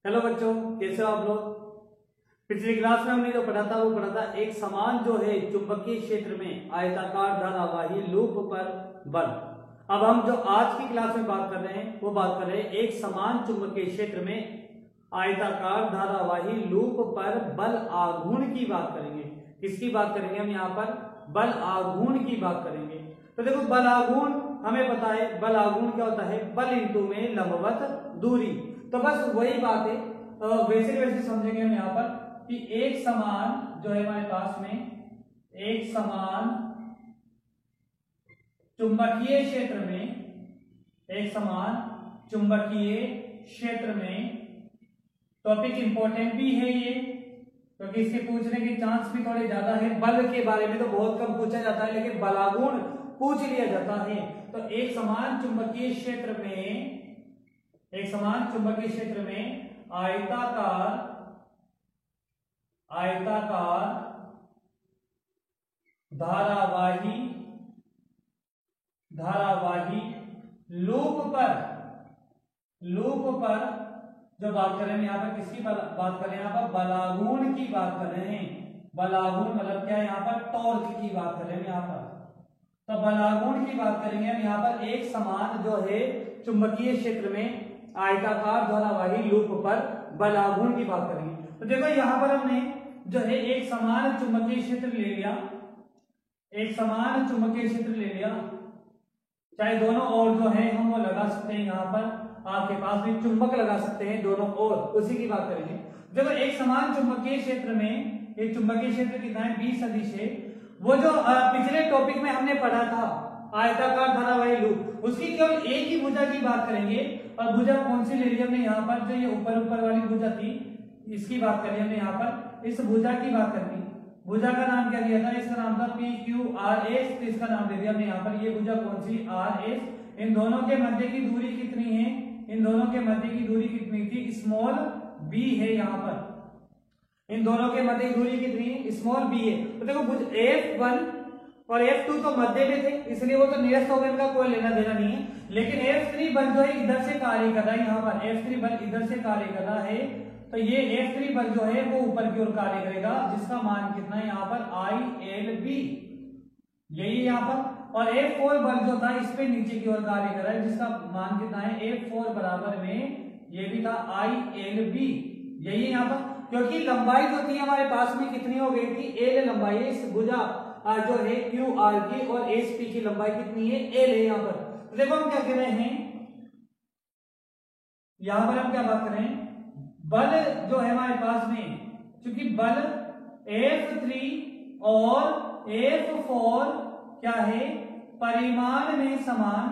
Hello बच्चों, कैसे हो आप लोग। पिछली क्लास में हमने जो पढ़ा था वो पढ़ा था एक समान जो है चुंबकीय क्षेत्र में आयताकार धारावाही लूप पर बल। अब हम जो आज की क्लास में बात कर रहे हैं वो बात कर रहे हैं एक समान चुंबकीय क्षेत्र में आयताकार धारावाही लूप पर बल आघूर्ण की बात करेंगे। किसकी बात करेंगे हम यहाँ पर? बल आघूर्ण की बात करेंगे। तो देखो, बल आघूर्ण हमें पता है, बल आघूर्ण क्या होता है? बल इंटू में लंबवत दूरी। तो बस वही बात है, वैसे वैसे समझेंगे हम यहाँ पर कि एक समान जो है हमारे पास में एक समान चुंबकीय क्षेत्र में, एक समान चुंबकीय क्षेत्र में, टॉपिक इंपॉर्टेंट भी है ये क्योंकि इसके पूछने के चांस भी थोड़े ज्यादा है। बल के बारे में तो बहुत कम पूछा जाता है लेकिन बलागुण पूछ लिया जाता है। तो एक समान चुंबकीय क्षेत्र में, एक समान चुंबकीय क्षेत्र में आयताकार धारावाही लूप पर जो बात कर रहे हैं यहाँ पर, किसकी बात कर रहे हैं? यहाँ पर बलागुण की बात कर रहे हैं। बलागुण मतलब क्या है? यहाँ पर टॉर्क की बात कर रहे हैं यहाँ पर। तो बलागुण की बात करेंगे हम यहाँ पर एक समान जो है चुंबकीय क्षेत्र में आयताकार धारावाही लूप पर बलागुण की बात करेंगे। तो देखो यहाँ पर हमने जो है एक समान चुंबकीय क्षेत्र ले लिया, एक समान चुंबकीय क्षेत्र ले लिया, चाहे दोनों ओर जो है हम वो लगा सकते हैं। यहाँ पर आपके पास भी चुंबक लगा सकते हैं दोनों ओर, उसी की बात करेंगे। देखो एक समान चुंबकीय क्षेत्र में एक चुंबकीय क्षेत्र कितना है? 20 सदिश है। वो जो पिछले टॉपिक में हमने पढ़ा था आयताकार धारावाही लूप, उसकी केवल एक ही भुजा की बात करेंगे। और भुजा कौन सी ले ली हमने यहाँ पर? जो ये ऊपर वाली भुजा थी इसकी बात करें हमने यहाँ पर, इस भुजा की बात करनी। भुजा का नाम क्या दिया था? इसका नाम था PQRS, तो इसका नाम दे दिया हमने यहाँ पर। ये भुजा कौन सी? RS। इन दोनों के मध्य की दूरी कितनी है? इन दोनों के मध्य की दूरी कितनी थी? स्मॉल b है यहाँ पर। इन दोनों के मध्य की दूरी कितनी है? स्मॉल b है। तो देखो भुज F1 और F2 तो मध्य में थे इसलिए वो तो निरस्त हो गए, इनका कोई लेना देना नहीं है। लेकिन F3 बल जो है इधर से कार्य कर रहा है, यहाँ पर F3 बल इधर से कार्य कर रहा है। तो ये F3 बल जो है वो ऊपर की ओर कार्य करेगा, जिसका मान कितना है यहाँ पर? ILB, यही यहाँ पर। और F4 बल जो था इस पे नीचे की ओर कार्य कर रहा है, जिसका मान कितना है? F4 बराबर में ये भी था ILB, यही यहाँ पर। क्योंकि लंबाई जो थी हमारे पास में कितनी हो गई थी? L लंबाई है इस भुजा जो है QR की, और SP की लंबाई कितनी है? L है यहाँ पर। देखो हम क्या कह रहे हैं यहां पर, हम क्या बात कर रहे हैं? बल जो है हमारे पास में, क्योंकि बल F3 और F4 क्या है? परिमाण में समान,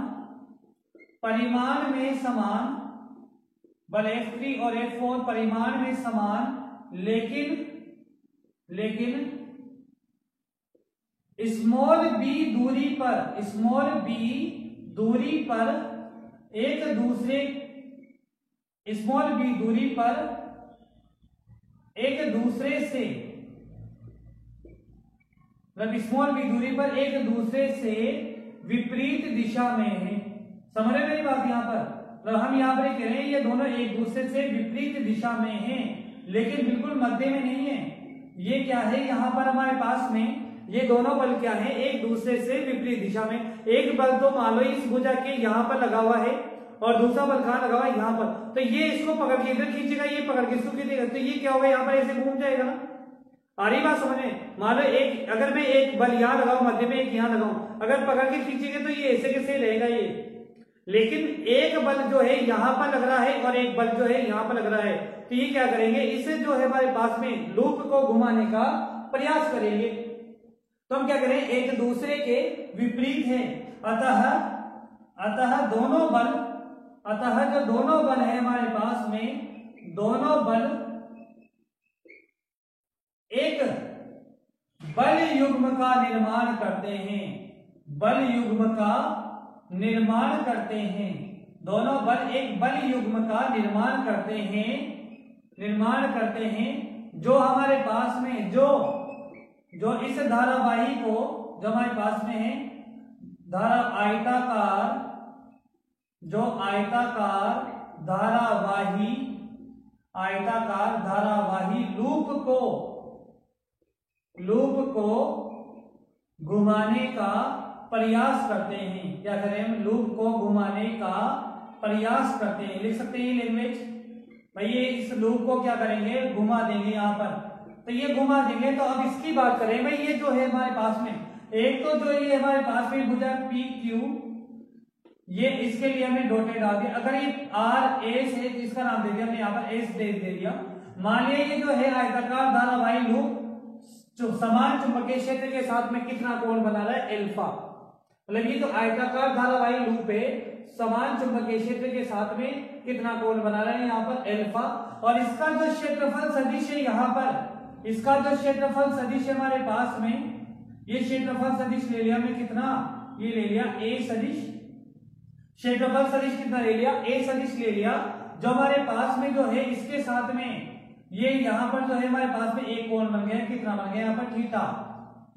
बल F3 और F4 परिमाण में समान, लेकिन स्मॉल b दूरी पर एक दूसरे, स्मॉल b दूरी पर एक दूसरे से, मतलब स्मॉल b दूरी पर एक दूसरे से विपरीत दिशा में है। समझ रहे मेरी बात यहाँ पर? मतलब हम यहाँ पर कह रहे हैं ये दोनों एक दूसरे से विपरीत दिशा में हैं, लेकिन बिल्कुल मध्य में नहीं है। ये क्या है यहाँ पर हमारे पास में? ये दोनों बल क्या है? एक दूसरे से विपरीत दिशा में। एक बल तो मान लो इस भुजा के यहाँ पर लगा हुआ है और दूसरा बल कहाँ लगा हुआ है? यहाँ पर। तो ये इसको पकड़ के इधर खींचेगा, ये पकड़ के इसको खींचेगा, तो ये क्या होगा? यहाँ पर ऐसे घूम जाएगा ना। आ रही बात समझ में? मान लो एक, अगर मैं एक बल यहाँ लगाऊं मध्य में, एक यहाँ लगाऊं, अगर पकड़ के खींचेंगे तो ये ऐसे कैसे रहेगा ये। लेकिन एक बल जो है यहाँ पर लग रहा है और एक बल जो है यहाँ पर लग रहा है, तो ये क्या करेंगे? इसे जो है हमारे पास में लूप को घुमाने का प्रयास करेंगे। तो हम क्या करें? एक दूसरे के विपरीत है। अतः जो दोनों बल है हमारे पास में, दोनों बल एक बल युग्म का निर्माण करते हैं। बल युग्म का निर्माण करते हैं। दोनों बल एक बल युग्म का निर्माण करते हैं जो हमारे पास में, जो इस धारावाही को, जो हमारे पास में है धारा आयताकार धारावाही आयताकार धारावाही लूप को घुमाने का प्रयास करते हैं। क्या करें हम? लूप को घुमाने का प्रयास करते हैं। लिख सकते हैं लैंग्वेज भाई, ये इस लूप को क्या करेंगे? घुमा देंगे यहाँ पर। तो ये घुमा देंगे। तो अब इसकी बात करें भाई, ये जो है हमारे पास में एक तो जो ये हमारे पास में भुजा पी क्यू, ये इसके लिए हमने डॉटेड डाल दिया। अगर ये आर एस है, इसका नाम दे दिया हमने यहाँ पर एस दे दिया। मान लिया ये जो है आयताकार धारावाही लूप समान चुंबकीय क्षेत्र के साथ में कितना कोण बना रहा है? अल्फा। मतलब ये तो आयताकार धारावाही लूप है, समान चुंबकीय क्षेत्र के साथ में कितना कोण बना रहा है? यहाँ पर अल्फा। और इसका जो क्षेत्रफल सदिश है यहाँ पर, इसका जो क्षेत्रफल सदिश है हमारे पास में, ये क्षेत्रफल सदिश ले लिया हमने कितना? ये ले लिया ए सदिश। क्षेत्रफल सदिश कितना ले लिया? ए सदिश ले लिया। जो हमारे पास में जो है इसके साथ में ये यहाँ पर जो है हमारे पास में एक कोण बन गया। कितना बन गया? यहाँ पर थीटा।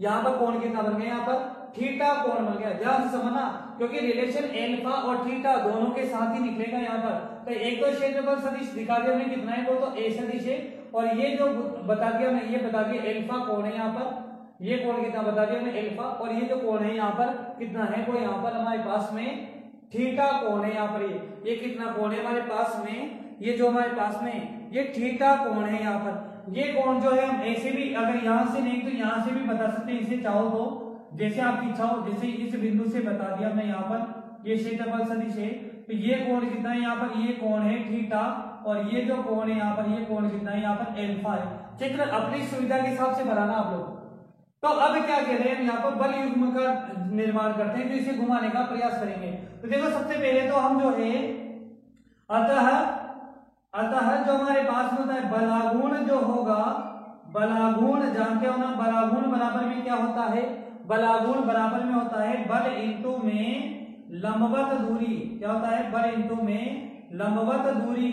यहाँ पर कोण कितना बन गया? यहाँ पर थीटा कोण बन गया। ध्यान से समझना, क्योंकि रिलेशन अल्फा और थीटा दोनों के साथ ही निकलेगा यहाँ पर। तो एक तो क्षेत्रफल सदिश दिखा दिया हमने कितना है, वो तो ए सदिश है। और ये जो बता दिया हमने, ये बता दिया अल्फा कोण है यहाँ पर। ये कोण कितना बता दिया हमने? अल्फा। और ये जो कोण है यहाँ पर कितना है? वो यहाँ पर हमारे पास में थीटा कोण है। यहाँ पर ये कितना कोण है हमारे पास में? ये जो हमारे पास में ये थीटा कोण है यहाँ पर। ये कोण जो है हम ऐसे भी, अगर यहाँ से नहीं तो यहाँ से भी बता सकते हैं, इसे चाहो तो जैसे आपकी इच्छा हो। जैसे इस बिंदु से बता दिया हमने यहाँ पर, ये क्षेत्रफल सदिश है, तो ये कोण कितना है यहाँ पर? ये कोण है थीटा। और ये जो कोण है यहाँ पर, ये कोण कितना है यहाँ पर? अल्फा है। चित्र अपनी सुविधा के हिसाब से बनाना आप लोग। तो अब क्या कह रहे हैं? यहाँ पर बल युग्म का निर्माण करते हैं, तो इसे घुमाने का प्रयास करेंगे। तो देखो सबसे पहले तो हम जो है अतः जो हमारे पास में होता है बलागुण जो होगा, बलागुण जानते हो ना, बलागुण बराबर में क्या होता है? बलागुण बराबर में होता है बल इंटू में लंबवत दूरी। क्या होता है? बल इंटू में लंबवत दूरी।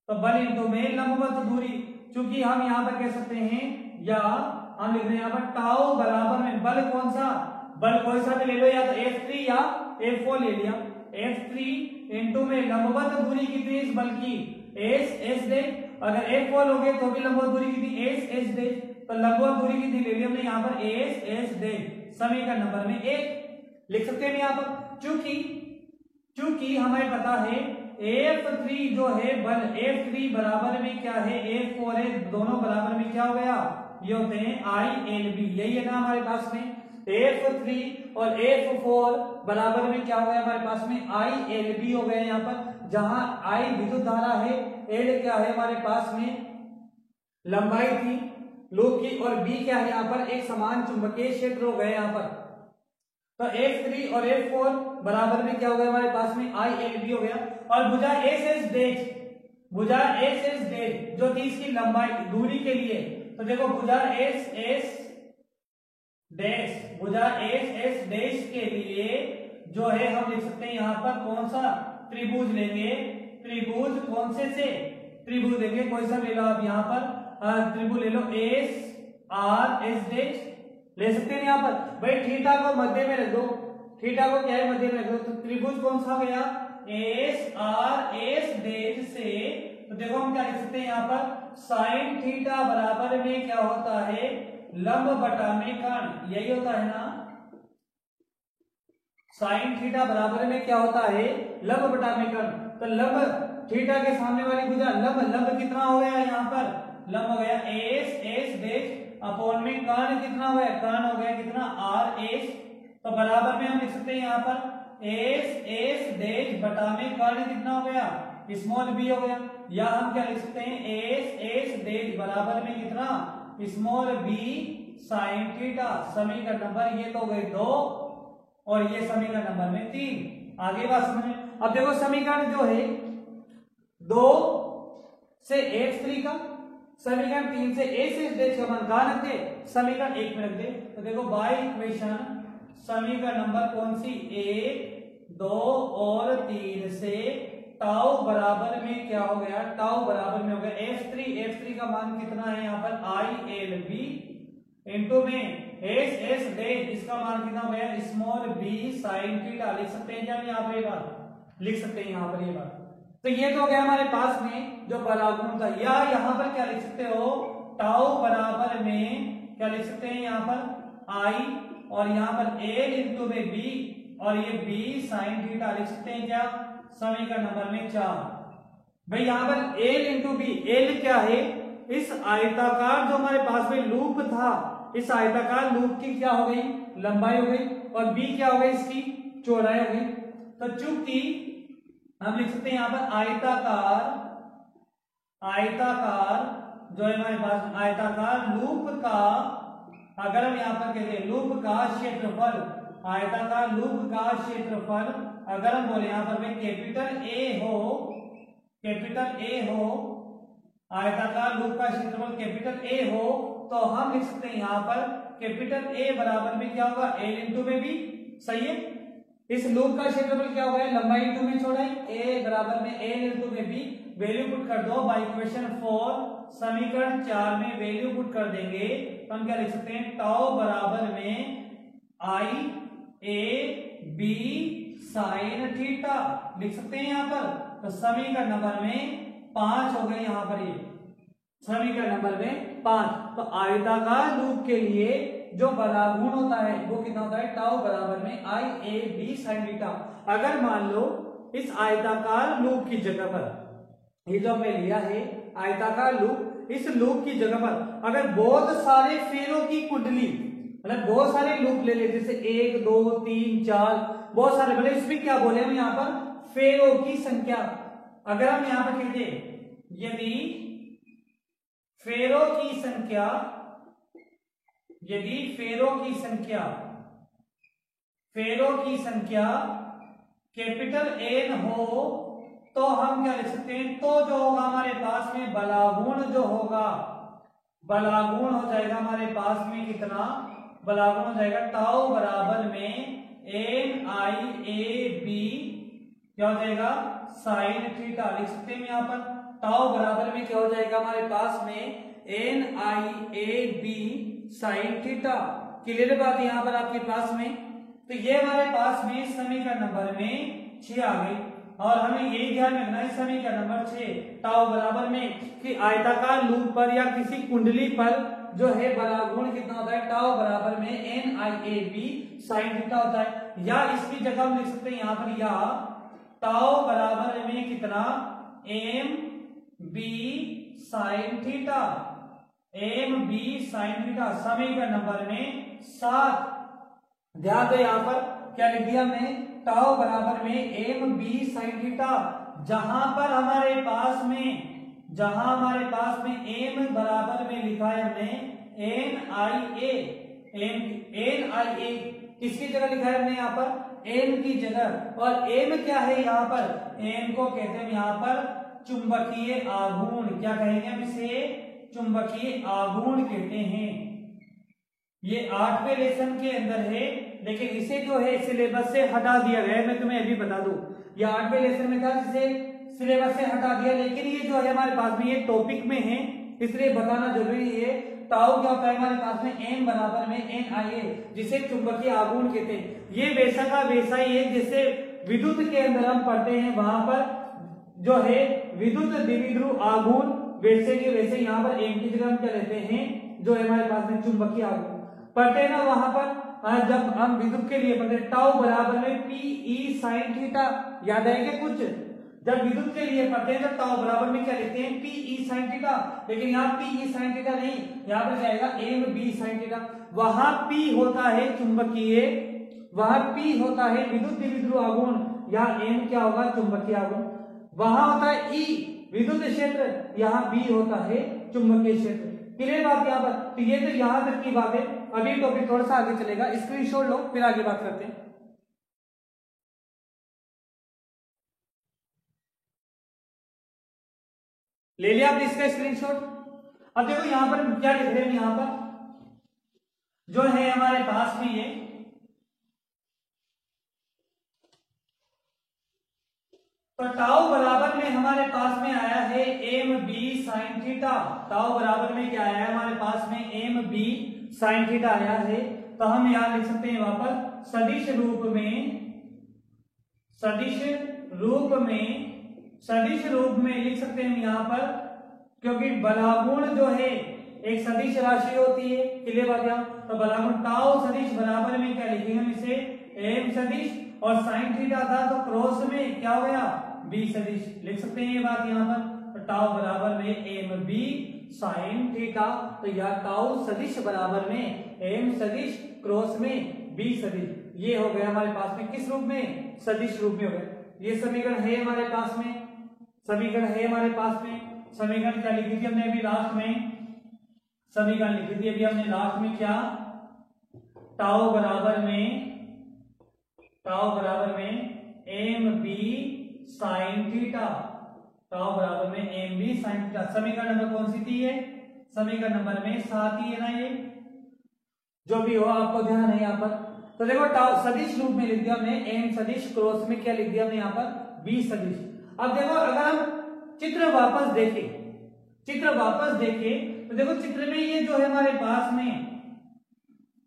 तो बल इंटू में लंबवत दूरी, चूंकि हम यहाँ पर कह सकते हैं, या हम लिख रहे हैं यहाँ पर टाउ बराबर में बल कौन सा? बल कोई सा भी ले लो, या तो F3 या F4 ले लिया। F3 इंटू में लंबवत दूरी कितनी इस बल की? S दे। अगर F4 लोगे तो भी लंबवत दूरी कितनी? S दे। तो लंबवत दूरी कितनी ले ली हमने यहाँ पर? S दे। समीकरण नंबर में 1 लिख सकते हैं यहाँ पर। चूंकि हमें पता है F3 जो है बल, F3 बराबर में क्या है? F4 है। दोनों बराबर में क्या हो गया? ये होते हैं ILB। यही है ना हमारे पास में। F3 और F4 बराबर में क्या हो गया हमारे पास में? ILB हो गया यहाँ पर, जहां I विद्युत धारा है, L क्या है हमारे पास में? लंबाई थी लूप की, और B क्या है यहाँ पर? एक समान चुंबकीय क्षेत्र हो गए यहाँ पर। तो F3 और F4 बराबर में क्या हो गया हमारे पास में? ILB हो गया। और भुजा SS डैश जो थी इसकी लंबाई दूरी के लिए, तो देखो भुजा SS डैश के लिए जो है हम लिख सकते हैं यहाँ पर कौन सा? त्रिभुज लेंगे। त्रिभुज कौन से? त्रिभुज लेंगे कोई सा ले लो आप यहाँ पर, त्रिभुज ले लो SRS डैश ले सकते हैं यहाँ पर। भाई थीटा को मध्य में रख दो, थीटा को क्या है? मध्य में रख दो। तो त्रिभुज कौन सा गया? SRS डैश से, तो देखो हम क्या लिख सकते हैं यहाँ पर? साइन थीटा बराबर में क्या होता है? लंब बटा में कर्ण। यही होता है ना? साइन थीटा बराबर में क्या होता है? लंब बटा में कर्ण। तो लंब थीटा के सामने वाली भुजा लंब कितना हो गया यहाँ पर? लंब हो गया S डैश अपॉन में कर्ण कितना हो गया? कर्ण हो गया कितना? RS। तो बराबर में हम लिख सकते हैं यहाँ पर S डैश बटा में कर्ण कितना हो गया? स्मॉल b हो गया। या हम क्या लिख सकते हैं? S डैश बराबर में कितना? Small b sign theta. समीकरण नंबर ये तो हो गए 2 और ये समीकरण नंबर में 3। आगे बात समझ में। अब देखो समीकरण जो है 2 से F3 का, समीकरण 3 से SS डैश का मान कहां रखते? समीकरण 1 में रख दे। तो देखो बाय इक्वेशन समीकरण नंबर कौन सी? 1, 2 और 3 से टाउ बराबर में क्या हो गया? टाउ बराबर में हो गया F3 का मान कितना है यहाँ पर? ILB इंटू में SS डैश, इसका मान कितना हो गया? Small b sine theta. लिख सकते हैं क्या यहाँ पर? ये बात लिख सकते हैं यहाँ पर ये बात। तो ये तो हो गया हमारे पास में जो बलागुण था। या यहाँ पर क्या लिख सकते हो, टाउ बराबर में क्या लिख सकते हैं यहाँ पर आई, और यहाँ पर एल इंटू में बी, और ये बी साइन थीटा लिख सकते हैं क्या, समीकरण नंबर में 4। भाई यहाँ पर एल इंटू बी, एल क्या है, इस आयताकार जो हमारे पास में लूप था, इस आयताकार लूप की क्या हो गई, लंबाई हो गई, और बी क्या हो गई, इसकी चौड़ाई हो गई। तो चूंकि हम लिख सकते हैं यहाँ पर आयताकार, आयताकार जो है हमारे पास आयताकार लूप का, अगर हम यहाँ पर कहते हैं लूप का क्षेत्रफल, आयताकार लूप का क्षेत्रफल अगर हम बोले यहाँ पर कैपिटल ए हो, कैपिटल ए हो, आयताकार लूप का क्षेत्रफल कैपिटल ए हो, तो हम लिख सकते हैं यहाँ पर कैपिटल ए बराबर में क्या होगा, एल इंटू में बी। सही है, इस लूप का क्षेत्रफल क्या होगा, लंबाई इंटू में चौड़ाई, ए बराबर में एल इंटू में बी। वैल्यू पुट कर दो बाय इक्वेशन 4, समीकरण 4 में वैल्यू पुट कर देंगे तो हम क्या लिख सकते हैं, टाउ बराबर में आई ए बी साइन थीटा लिख सकते हैं यहाँ पर। तो समीकरण नंबर में 5 हो गए यहाँ पर, ये समीकरण नंबर में 5। तो आयताकार लूप के लिए जो बलागुण होता है वो कितना होता है, टाउ बराबर में आई ए बी साइन थीटा। अगर मान लो इस आयताकार लूप की जगह पर, ये जो हमने लिया है आयताकार लूप, इस लूप की जगह पर अगर बहुत सारे फेरों की कुंडली, मतलब बहुत सारे लूप ले ले, जैसे 1 2 3 4 बहुत सारे, मतलब इसमें क्या बोले हम यहाँ पर फेरों की संख्या। अगर हम यहाँ पर कहते यदि फेरों की संख्या, यदि फेरों की संख्या, फेरों की संख्या कैपिटल एन हो, तो हम क्या लिख सकते हैं, तो जो होगा हमारे पास में बलागुण जो होगा, बलागुण हो जाएगा हमारे पास में कितना, बलागुण हो जाएगा टाउ बराबर में एन आई ए बी क्या हो जाएगा, साइन थीटा लिख सकते हैं यहाँ पर। टाउ बराबर में क्या हो जाएगा हमारे पास में N I A B sine theta. Clear बात यहाँ पर आपके पास में। तो ये हमारे पास में समीकरण नंबर में 6 आ गई, और हमें यही ध्यान रखना है समीकरण नंबर 6 टाउ बराबर में कि आयताकार लूप पर या किसी कुंडली पर जो है बलागुण कितना होता है, टाउ बराबर में N I A B sine theta होता है। या इसकी जगह हम लिख सकते हैं यहाँ पर, या टाउ बराबर में कितना, M B sine theta, M B sine theta समीकरण नंबर में 7। ध्यान दो यहाँ पर क्या लिख दिया हमने, टाउ बराबर में एम बी साइन थीटा, जहां पर हमारे पास में, जहां हमारे पास में एम बराबर में लिखा है हमने N I A, N I ए किसकी जगह लिखा है हमने यहाँ पर, एम की जगह। और एम क्या है यहाँ पर, एम को कहते हैं यहाँ पर चुंबकीय आघूर्ण, क्या कहेंगे हम इसे, चुंबकीय आघूर्ण कहते हैं। ये 8वें लेसन के अंदर है, लेकिन इसे जो है सिलेबस से हटा दिया गया है। मैं तुम्हें अभी बता दूं, ये 8वें लेसन में था, जिसे सिलेबस से हटा दिया, लेकिन ये जो है हमारे पास में ये टॉपिक में है, इसलिए बताना जरूरी है। टाउ क्या होता है हमारे पास में, एम बराबर में एन आई ए, जिसे चुंबकीय आघूर्ण कहते हैं। ये वैसा का वैसा ही है जैसे विद्युत के अंदर हम पढ़ते हैं, वहां पर जो है विद्युत द्विध्रुव आघूर्ण, वैसे के वैसे यहाँ पर एम की जगह हम क्या लेते हैं, जो है हमारे पास में चुंबकीय आघूर्ण पढ़ते हैं ना। वहां पर जब हम विद्युत के लिए पढ़ते हैं, टाउ बराबर में पी ई साइन थीटा, याद है क्या कुछ, जब विद्युत के लिए पढ़ते हैं तो टाउ बराबर में क्या लिखते हैं, पी ई साइन थीटा। लेकिन यहाँ पी ई साइन थीटा नहीं, यहाँ पर जाएगा एम बी साइन थीटा। वहां पी होता है चुंबकीय, वहां पी होता है विद्युत द्विध्रुव आघूर्ण, यहाँ एम क्या होगा, चुंबकीय आघूर्ण। वहां होता है ई विद्युत क्षेत्र, यहाँ बी होता है चुंबकीय क्षेत्र। क्लियर बात यहाँ पर। तो ये तो यहाँ तक की बात है। अभी टॉपिक थोड़ा सा आगे चलेगा, स्क्रीनशॉट लो फिर आगे बात करते हैं। ले लिया आपने इसका स्क्रीनशॉट। अब देखो यहाँ पर क्या लिख रहे हैं, यहाँ पर जो है हमारे पास में ये तो टाउ बराबर में हमारे पास में आया है M B sine theta. Tau बराबर में क्या आया है हमारे पास में, एम बी साइन थीटा आया है। तो हम यहां लिख सकते हैं वहां पर सदिश रूप में, सदिश रूप में सदिश रूप में लिख सकते हैं यहाँ पर, क्योंकि बलागुण जो है एक सदिश राशि होती है, क्लियर बात यहाँ। तो बलागुण टाउ सदिश बराबर में क्या लिखेंगे हम इसे, एम सदिश, और साइन थीटा था तो क्रॉस में क्या हो गया, बी सदिश, लिख सकते हैं ये बात यहाँ पर। तो टाउ बराबर में एम बी साइन थीटा, तो यह टाउ सदिश बराबर में एम सदिश क्रॉस में बी सदिश, ये हो गया हमारे पास में किस रूप में, सदिश रूप में हो गया। ये समीकरण है हमारे पास में, समीकरण है हमारे पास में। समीकरण क्या लिखी थी हमने अभी लास्ट में, समीकरण लिखी थी अभी हमने लास्ट में क्या, टाउ बराबर में M B sine theta, tau बराबर में एम बी साइन थीटा। समीकरण नंबर कौन सी थी ये, समीकरण नंबर में 7 ही है ना, ये जो भी हो आपको ध्यान है यहाँ पर। तो देखो टाउ सदिश रूप में लिख दिया हमने, एम सदिश क्रॉस में क्या लिख दिया हमने यहाँ पर, बी सदिश। अब देखो अगर हम चित्र वापस देखें तो देखो चित्र में ये जो है हमारे पास में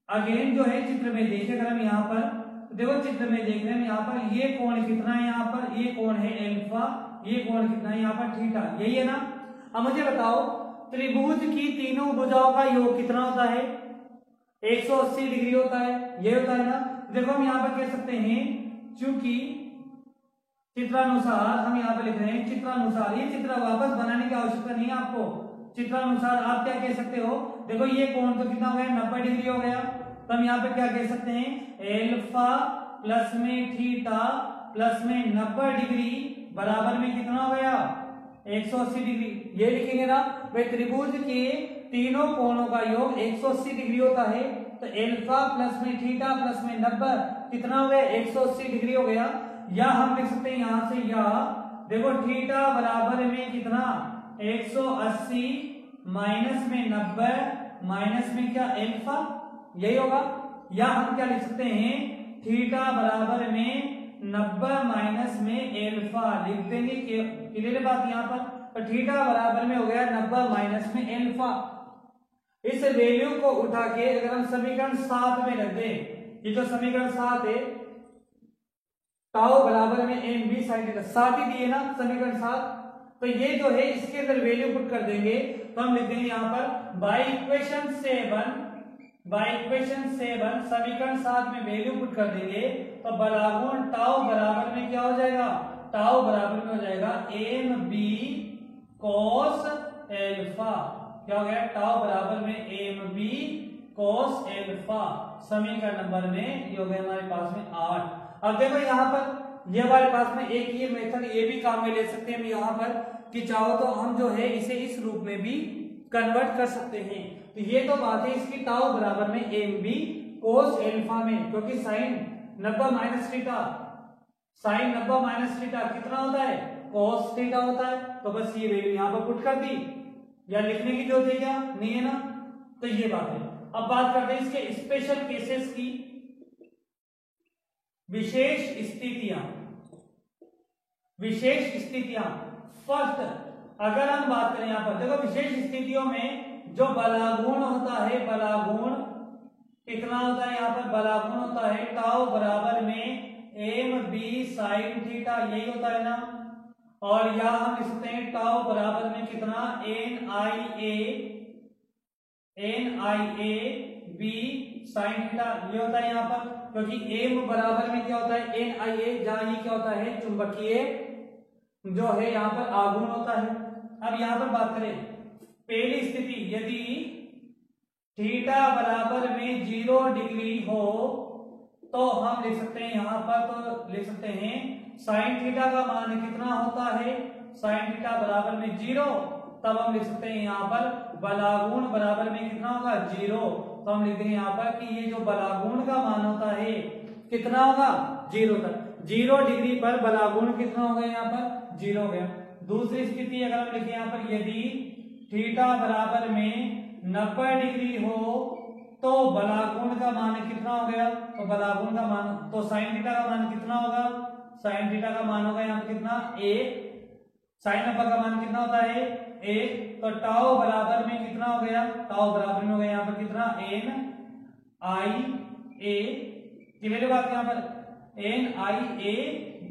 अगेन जो है चित्र में देखें अगर हम यहाँ पर, तो देखो चित्र में देख रहे हैं यहाँ पर ये कोण कितना है, यहाँ पर ये कोण है अल्फा, ये कोण कितना है यहाँ पर थीटा, यही है ना। अब मुझे बताओ त्रिभुज की तीनों भुजाओं का योग कितना होता है, 180 डिग्री होता है, ये होता है ना। देखो हम यहाँ पर कह सकते हैं, चूंकि चित्रानुसार हम यहाँ पे लिख रहे हैं, चित्रानुसार, ये चित्र वापस बनाने की आवश्यकता नहीं है आपको, चित्रानुसार आप क्या कह सकते हो, देखो ये कोण तो कितना हो गया, 90 डिग्री हो गया। तो हम यहाँ पे क्या कह सकते हैं, एल्फा प्लस में थीटा प्लस में 90 डिग्री बराबर में कितना हो गया, 180 डिग्री, ये लिखेंगे ना भाई। त्रिभुज के तीनों कोणों का योग 180 डिग्री होता है, तो एल्फा प्लस में थीटा प्लस में 90 कितना हो गया, 180 डिग्री हो गया। या हम लिख सकते हैं यहां से, या देखो थीटा बराबर में कितना, 180 माइनस में 90 माइनस में क्या, एल्फा, यही होगा। या हम क्या लिख सकते हैं, थीटा बराबर में 90 माइनस में एल्फा लिख देंगे, क्लियर बात यहाँ पर। तो थीटा बराबर में हो गया 90 माइनस में एल्फा। इस वैल्यू को उठा के अगर हम समीकरण 7 में रख दें, ये जो समीकरण 7 है, टाउ बराबर में एम बी साइन थीटा, 7 ही दिए ना समीकरण 7, तो ये जो है इसके अंदर वैल्यू पुट कर देंगे, तो हम लिख देंगे यहाँ पर बाय इक्वेशन 7 समीकरण 7 में वैल्यू पुट कर देंगे, तो बलागुण टाउ बराबर में क्या हो जाएगा, टाउ बराबर में हो जाएगा एम बी कॉस एल्फा, क्या हो गया, टाउ बराबर में एम बी कॉस एल्फा। समीकरण नंबर में ये हो गया हमारे पास में 8। अब देखो यहाँ पर ये हमारे पास में एक ये मेथड ये भी काम में ले सकते हैं हम यहाँ पर, कि चाहो तो हम जो है इसे इस रूप में भी कन्वर्ट कर सकते हैं। तो ये तो बात है इसकी, टाउ बराबर में एम बी कोस एल्फा में, क्योंकि sine 90 minus theta, sine 90 minus theta कितना होता है, कोस थीटा होता है। तो बस ये वैल्यू यहाँ पर पुट कर दी, या लिखने की जरूरत है क्या, नहीं है ना। तो ये बात है। अब बात करते हैं इसके स्पेशल केसेस की, विशेष स्थितियां। फर्स्ट अगर हम बात करें यहाँ पर, देखो विशेष स्थितियों में जो बलागुण होता है, बलागुण कितना होता है यहाँ पर, बलागुण होता है टाउ बराबर में एम बी साइन थीटा, यही होता है ना। और या हम लिख सकते हैं टाउ बराबर में कितना, N I A B sine theta, ये होता है यहाँ पर, क्योंकि एम बराबर में क्या होता है, एन आई ए, जहां ये क्या होता है, चुंबकीय जो है यहाँ पर आघूर्ण होता है। अब यहाँ पर बात करें पहली स्थिति, यदि थीटा बराबर में 0 डिग्री हो तो हम लिख सकते हैं यहाँ पर, तो लिख सकते हैं साइन थीटा का मान कितना होता है, साइन थीटा बराबर में 0, तब हम लिख सकते हैं यहाँ पर बलागुण बराबर में कितना होगा, 0। तो हम लिख देंगे यहाँ पर कि ये जो बलागुण का मान होता है कितना होगा, 0 तक। 0 डिग्री पर बलागुण कितना हो गया यहाँ पर, 0 हो गया। दूसरी स्थिति अगर हम लिखें यहाँ पर, यदि थीटा बराबर में 90 डिग्री हो तो बलागुण का मान कितना हो गया, तो बलागुण का मान, तो साइन थीटा का मान कितना होगा, साइन थीटा का मान होगा यहाँ पर कितना, 1, साइन 90 का मान कितना होता है, 1। तो टाउ बराबर में कितना हो गया, टाउ बराबर में हो गया यहाँ पर कितना, एन आई ए, क्लियर बात यहाँ पर, एन आई ए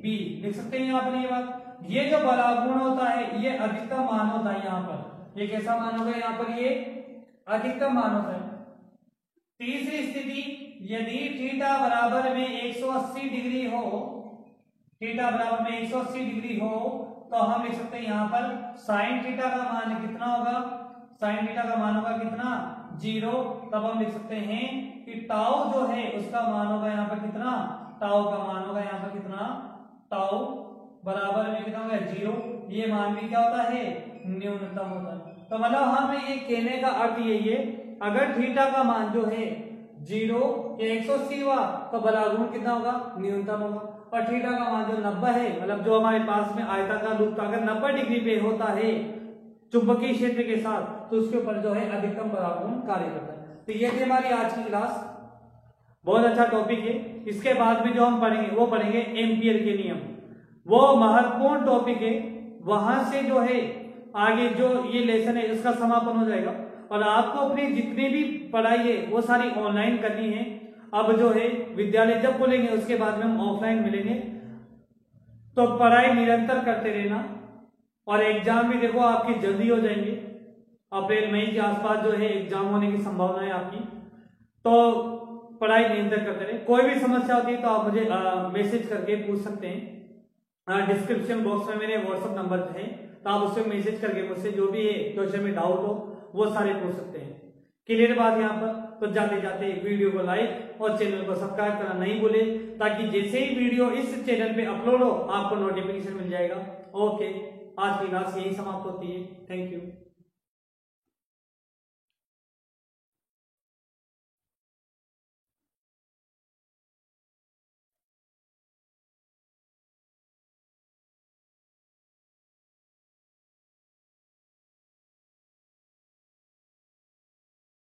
बी लिख सकते हैं यहाँ पर ये बात। ये जो बलागुण होता है ये अधिकतम मान होता है यहाँ पर। ये कैसा मान होगा यहाँ पर, ये अधिकतम मान होता है। तीसरी स्थिति, यदि थीटा बराबर में 180 डिग्री हो, थीटा बराबर में 180 डिग्री हो, तो हम लिख सकते हैं यहाँ पर साइन थीटा का मान कितना होगा, साइन थीटा का मान होगा कितना, 0। तब हम लिख सकते हैं कि टाउ जो है उसका मान होगा यहाँ पर कितना, टाउ का मान होगा यहाँ पर कितना, टाउ बराबर में कितना होगा 0। ये मान भी क्या होता है, न्यूनतम होता है। तो मतलब हमें ये कहने का अर्थ यही है, अगर थीटा का मान जो है 0 या 180 हुआ तो बलागुण कितना होगा, न्यूनतम होगा। और थीटा का मान जो 90 है, मतलब जो हमारे पास में आयताकार लूप अगर 90 डिग्री पे होता है चुंबकीय क्षेत्र के साथ, तो उसके ऊपर जो है अधिकतम बलागुण कार्य करता है। तो ये थी हमारी आज की क्लास, बहुत अच्छा टॉपिक है। इसके बाद में जो हम पढ़ेंगे वो पढ़ेंगे एम्पियर के नियम, वो महत्वपूर्ण टॉपिक है। वहां से जो है आगे जो ये लेसन है उसका समापन हो जाएगा, और आपको अपनी जितनी भी पढ़ाई है वो सारी ऑनलाइन करनी है। अब जो है विद्यालय जब खोलेंगे उसके बाद में हम ऑफलाइन मिलेंगे, तो पढ़ाई निरंतर करते रहना। और एग्जाम भी देखो आपकी जल्दी हो जाएंगे, अप्रैल मई के आसपास जो है एग्जाम होने की संभावना है आपकी, तो पढ़ाई निरंतर करते रहे। कोई भी समस्या होती है तो आप मुझे मैसेज करके पूछ सकते हैं। डिस्क्रिप्शन बॉक्स में मेरे व्हाट्सएप नंबर है, तो आप उससे मैसेज करके मुझसे जो भी है क्वेश्चन में डाउट हो वो सारे पूछ सकते हैं। क्लियर बात यहाँ पर? तो जाते जाते वीडियो को लाइक और चैनल को सब्सक्राइब करना नहीं भूले, ताकि जैसे ही वीडियो इस चैनल पे अपलोड हो आपको नोटिफिकेशन मिल जाएगा। ओके, आज की क्लास यही समाप्त होती है। Thank you.